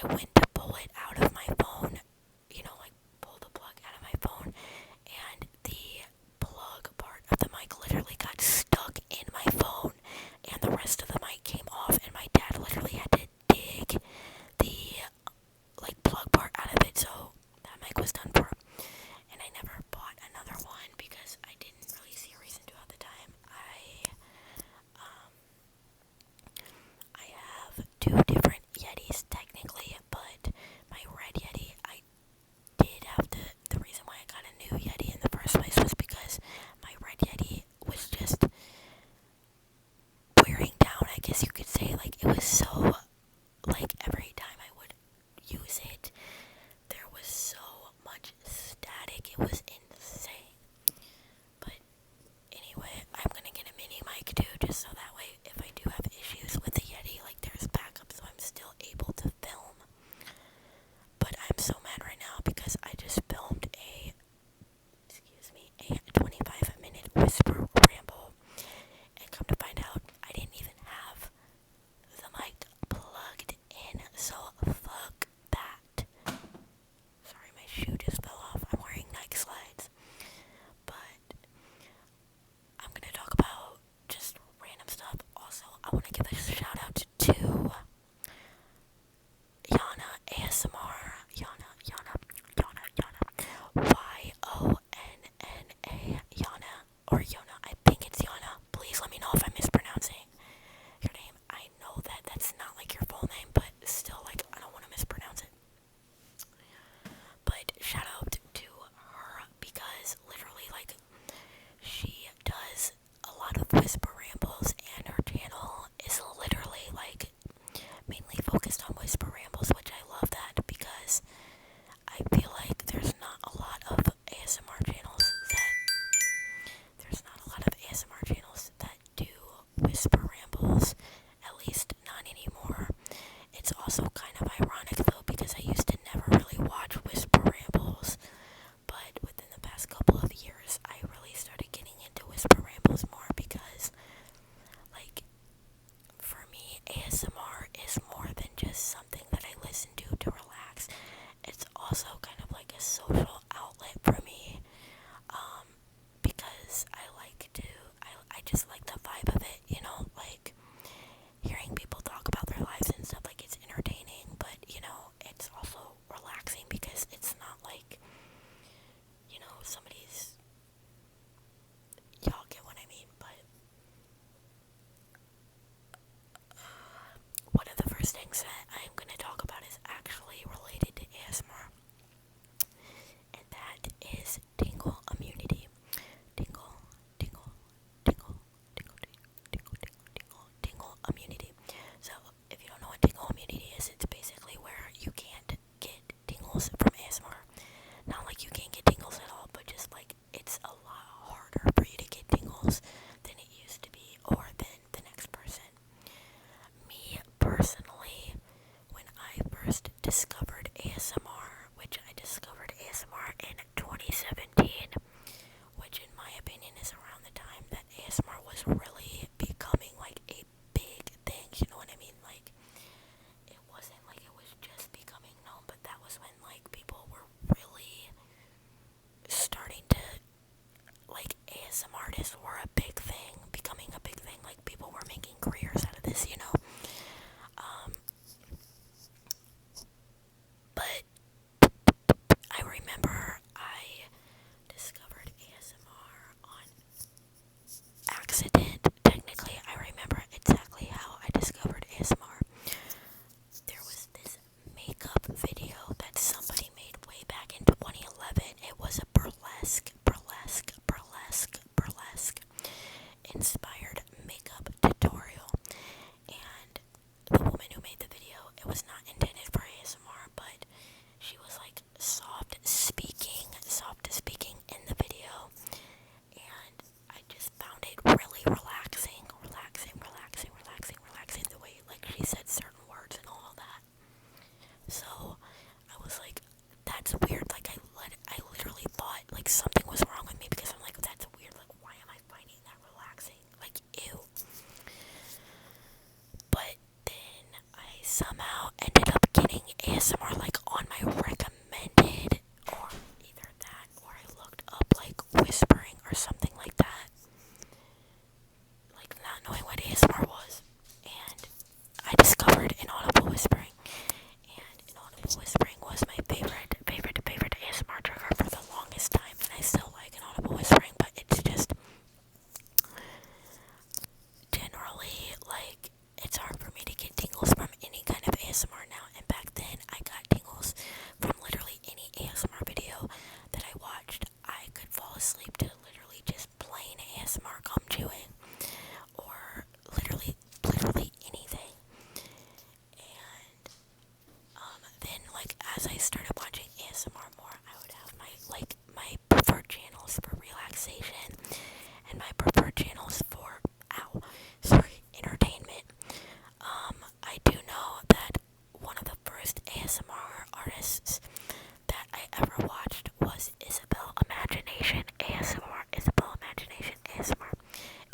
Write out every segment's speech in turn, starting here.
I went to pull it out of my phone, like pull the plug out of my phone, and the plug part of the mic literally got stuck in my phone, and the rest of the mic came off, and my dad literally had to dig the plug part out of it, so that mic was done for. And I never bought another one because I didn't really see a reason to at the time. I have two different Yetis technically, but my red Yeti, I did have the reason why I got a new Yeti in the first place was because my red Yeti was just wearing down, I guess you could say. It was so, every time I would use it, there was so much static, it was insane. But anyway, I'm gonna get a mini mic too, just so that way if I do have issues with the Yeti, there's backup, so I'm still able to film. But I'm so mad right now because I just filmed a 25-minute whisper ramble, and come to find out, I didn't even have the mic plugged in, so fuck that. Sorry, my shoe just fell off. I'm wearing Nike slides. But I'm gonna talk about just random stuff. Also, I want to give a shout out to Yana ASMR. Yana. Yonna. Yana. Or Yona. I think it's Yana. Please let me know if I'm mispronouncing your name. I know that that's not your full name, but still, I don't want to mispronounce it. But shout out to her because literally, she does a lot of whisper rambles, and her channel is literally mainly focused on whisper rambles, which I love that because I feel like there's not a lot of ASMR channels that do whisper rambles, at least not anymore. It's also kind of ironic though because I used to never really watch whisper rambles, but within the past couple of years I really started getting into whisper rambles more because for me ASMR is more than just something that I listen to relax. It's also kind of a social outlet for me, because I just like the vibe of it, hearing people talk about their lives and stuff, it's entertaining, but, it's also relaxing because it's not somebody's, y'all get what I mean, but one of the first things that I'm going to talk about is actually related to ASMR, and that is tingle immunity. Tingle immunity. So, if you don't know what tingle immunity is, it's basically where you can't get tingles from ASMR. Not you can't get tingles at all, but just it's a lot harder for you to get tingles than it used to be, or than the next person. Me personally, when I first discovered ASMR, which I discovered ASMR in 2017, which in my opinion is around the time that ASMR was really becoming a big thing, you know what I mean? It wasn't it was just becoming known, but that was when people were really starting to ASMR artists were a big thing, becoming a big thing, people were making careers out of this, ASMR like on my recommended, or either that or I looked up like whispering or something like that, like not knowing what ASMR was, and I discovered inaudible whispering, and inaudible whispering was my favorite ASMR trigger for the longest time, and I still like inaudible whispering, but it's just generally like it's hard for me to get tingles from any kind of ASMR now, and back then I got tingles from literally any ASMR video that I watched. I could fall asleep to literally just plain ASMR gum chewing, or literally anything. And then like as I started watching ASMR more, I would have my preferred channels for relaxation and my preferred channels for entertainment. I do know that one of the first ASMR artists that I ever watched was Isabel Imagination ASMR. Isabel Imagination ASMR.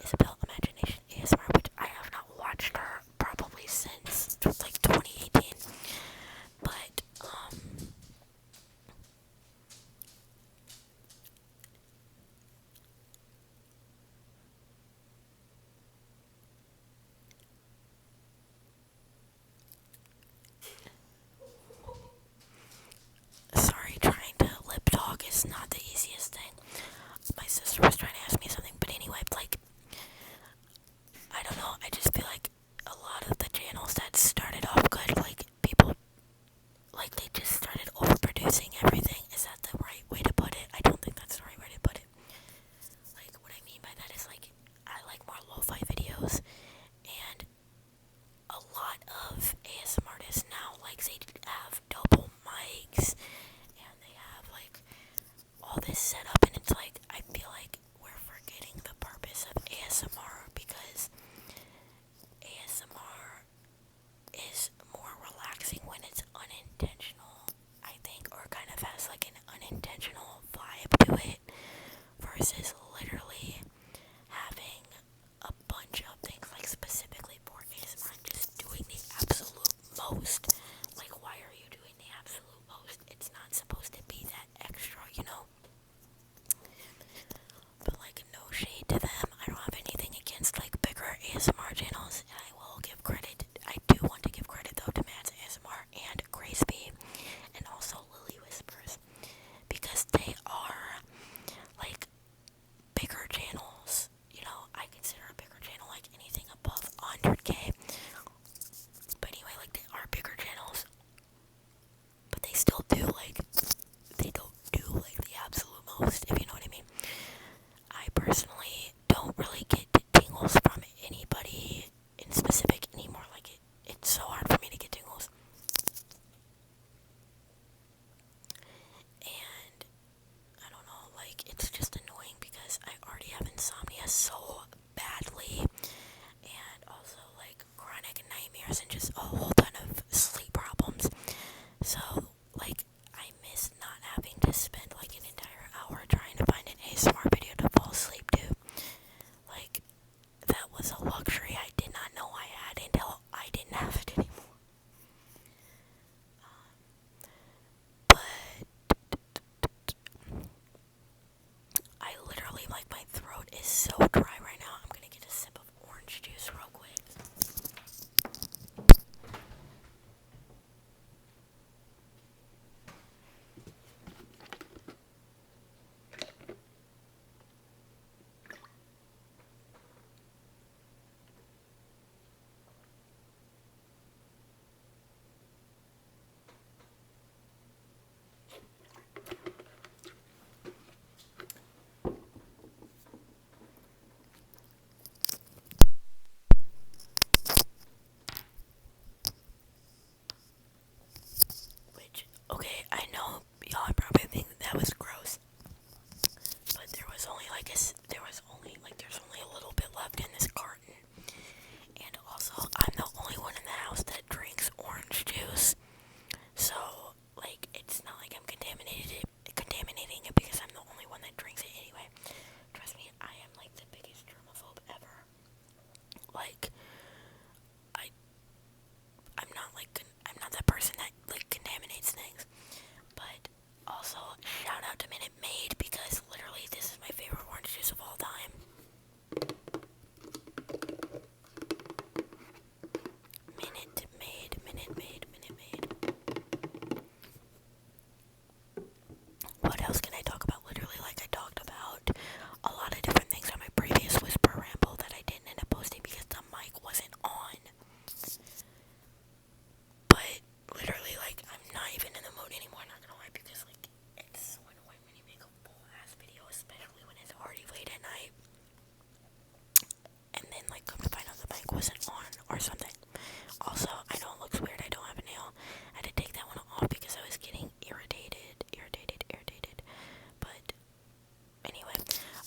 Isabel Imagination ASMR, which I have not watched her probably since like 2018. But sorry, trying to lip talk is not the easiest thing. My sister was trying to ask me something, but anyway, like, I don't know, I just feel like a lot of the channels that started off good, like, people, like, they just started overproducing everything. Is that the right way to put it? I don't think that's the right way to put it. Like, what I mean by that is, like, I like more lo-fi videos, and a lot of ASMR artists now, like, they have double mics, and they have, like, all this set up, and it's like, I feel like we're forgetting the purpose of ASMR, because ASMR is more relaxing when it's unintentional, I think, or kind of has like an unintentional vibe to it, versus literally having a bunch of things like specifically for ASMR and just doing the absolute most. Like, why are you doing the absolute most? It's not supposed to be that extra, you know? But like, no shade to them. I don't have anything against like bigger ASMR channels, and I will give credit. I do want to give credit though to Matt's ASMR and Grace B, and also Lily Whispers, because they are like bigger channels. You know, I consider a bigger channel like anything above 100K. But anyway, like, they are bigger channels, but they still do like, they don't do like the absolute most, if you know what I mean. I personally don't really get tingles from anybody in specific anymore. Like, it's so hard for me to get tingles. And I don't know, like, it's just annoying because I already have insomnia so badly, and also like chronic nightmares and just a whole ton of sleep problems. So like, I what else can I talk about? Literally, like, I talked about a lot of different things on my previous whisper ramble that I didn't end up posting because the mic wasn't on. But literally, like, I'm not even in the mood anymore, not gonna lie, because, like, it's so annoying when you make a full ass video, especially when it's already late at night, and then, like, come to find out the mic wasn't on or something. Also, I know it looks weird, I don't have a nail. I had to take that one off because I was getting irritated. But anyway,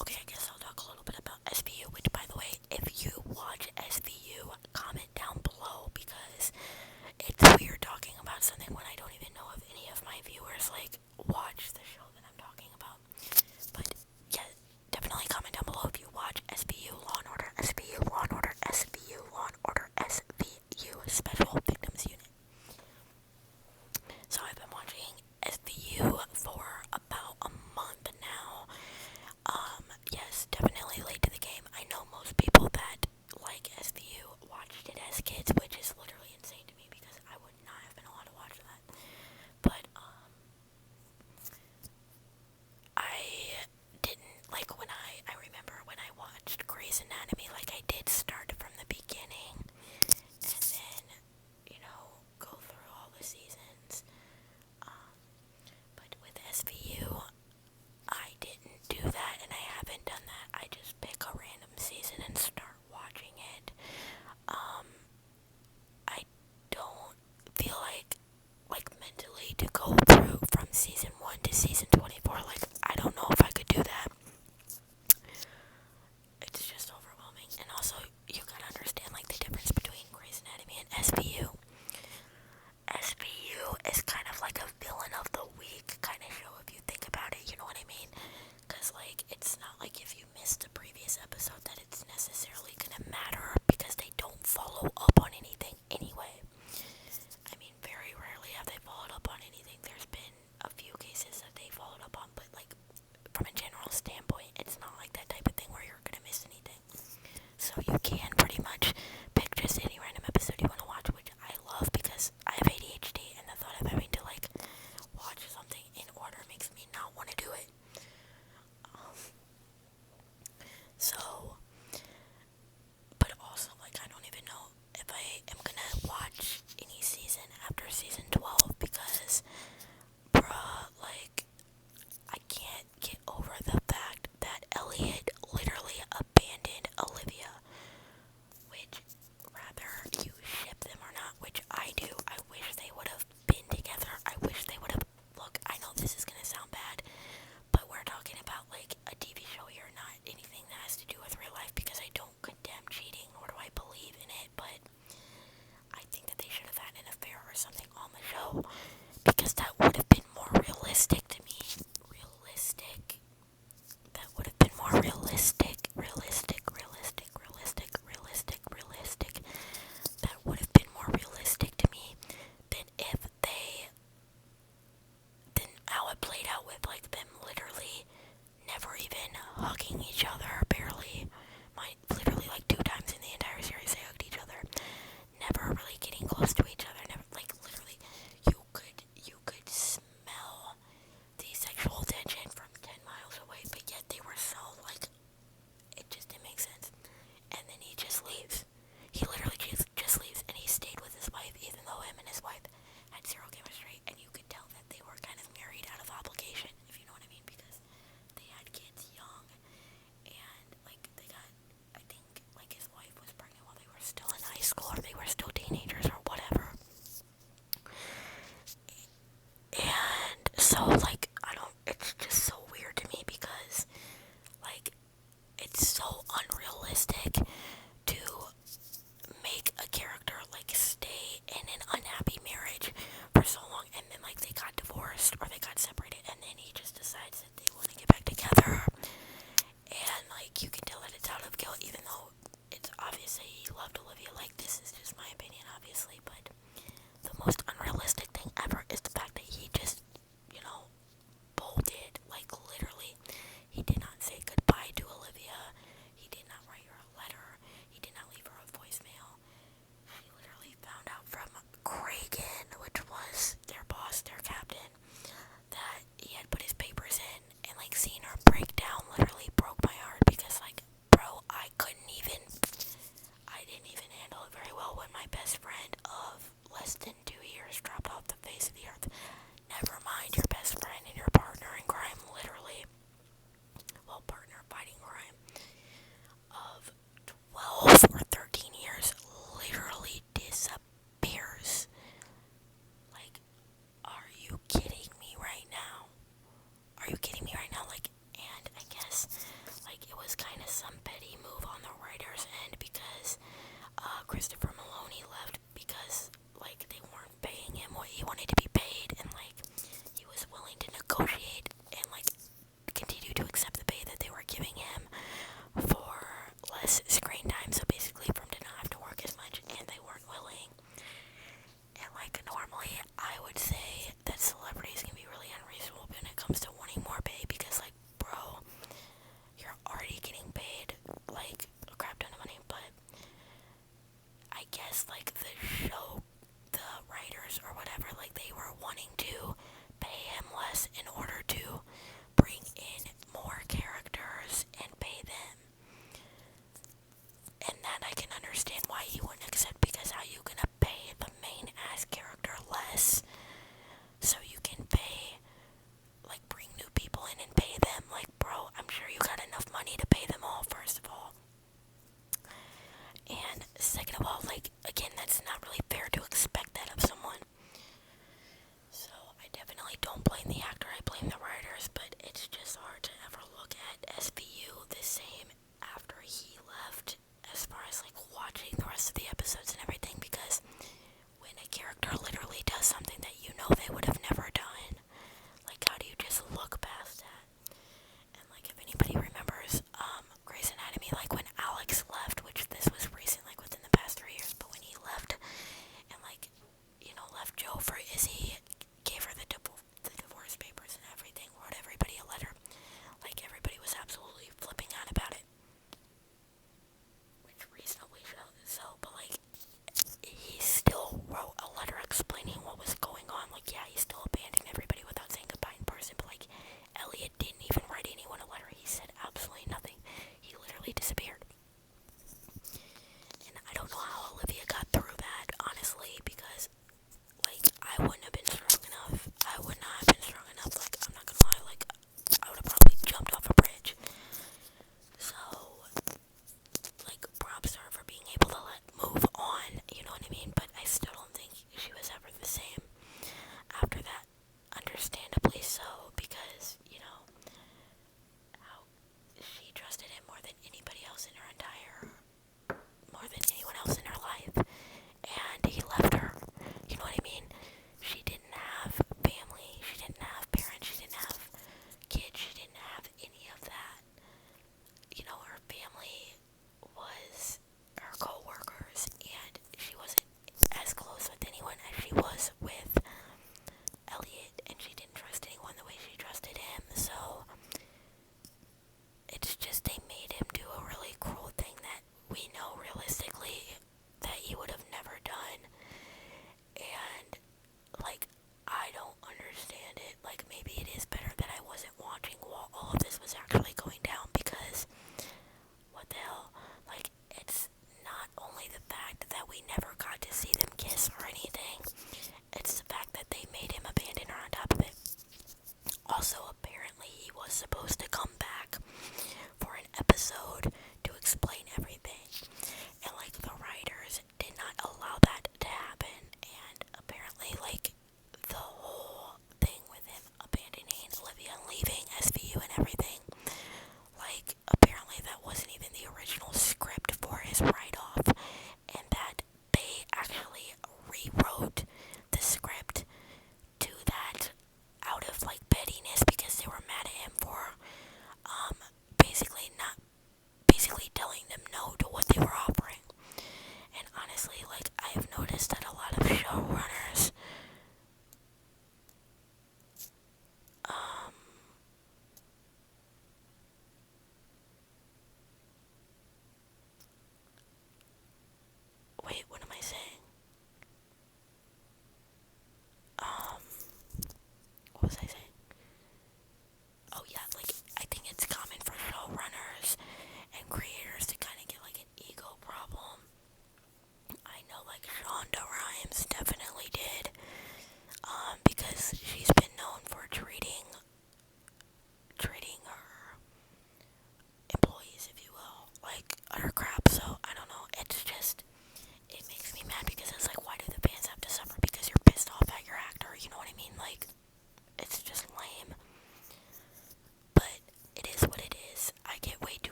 okay, I guess I'll talk a little bit about SVU, which, by the way, if you watch SVU, comment down below, because it's weird talking about something when I don't even know if any of my viewers, like, watch the show that I'm talking about. But, yeah, definitely comment down below if you watch SVU, Law & Order, SVU, Law & Order, SVU, Law & Order, SVU, Special Victims Unit. So I've been watching SVU for about a month now. Yes, definitely late to the game. I know most people that like SVU watched it as kids, which is literally insane to me because I would not have been allowed to watch that. But, I didn't, like, I remember when I watched Grey's Anatomy, like, I did start from the beginning, and then, go through all the seasons. But with SVU, I didn't do that, and I haven't done that. I just pick a random season and start watching it. I don't feel like mentally to go through from season 1 to season 24. Like, I don't know if I could do that. It's just overwhelming. And also, you gotta understand, like, the difference between Grey's Anatomy and SVU. SVU is kind of like a villain of the week kind of show if you think about it, you know what I mean? Because, like, it's not like if you missed a previous episode that it's necessarily gonna matter because they don't follow up on anything anyway. I mean, very rarely have they followed up on anything. There's been a few cases that they followed up on, but, like, from a general standpoint, it's not like that type of thing where you're gonna miss anything. So you can pretty much pick just any random episode you want to watch, which I love because I have ADHD, and the thought of having to, like, watch something in order makes me not want to do it. So, but also, like, I don't even know if I am gonna watch any season after season 12 because, bruh, like, I can't get over the fact that Elliot literally abandoned Olivia, which, rather you ship them or not, which I do. I wish they would have been together. I wish they would have, look, I know this is gonna sound bad, but we're talking about, like, a TV show here, not anything that has to do with real life, because I don't condemn cheating, nor do I believe in it, but I think that they should have had an affair or something on the show, because that would have been more realistic to me. That would have been more realistic. That would have been more realistic to me than than how it played out with, like, them literally never even hugging each other, barely. Literally, like, 2 times in the entire series they hugged each other. Never really getting close to each other. Never, like, literally, you could smell the sexual tension from 10 miles away, but yet they were so, like, it just didn't make sense. And then he just leaves. He literally just leaves, and he stayed with his wife, even though him and his wife had zero chemistry, and you could tell that they were kind of married out of obligation, if you know what I mean, because they had kids young, and, like, they got, I think, like, his wife was pregnant while they were still in high school, or they were still teenagers, or whatever. And so, like, it's just so weird to me because, like, it's so unrealistic to make a character, like, stay in an unhappy marriage for so long, and then, like, they got divorced or they got separated, and then he just decides that they want to get back together, and, like, you can tell that it's out of guilt, even though it's obvious that he loved Olivia. Like, this is just my opinion, obviously, but the most unrealistic thing ever is the fact that he just, bolted. Like, literally, he did not say goodbye to Olivia. He did not write her a letter. He did not leave her a voicemail. She literally found out from Kragen, which was their boss, their captain, that he had put his papers in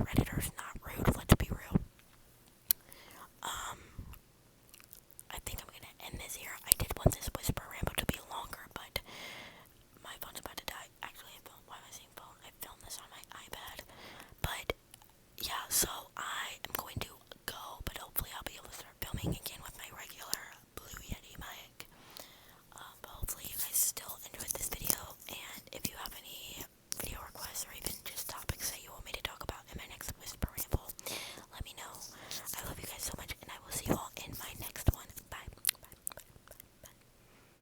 Redditors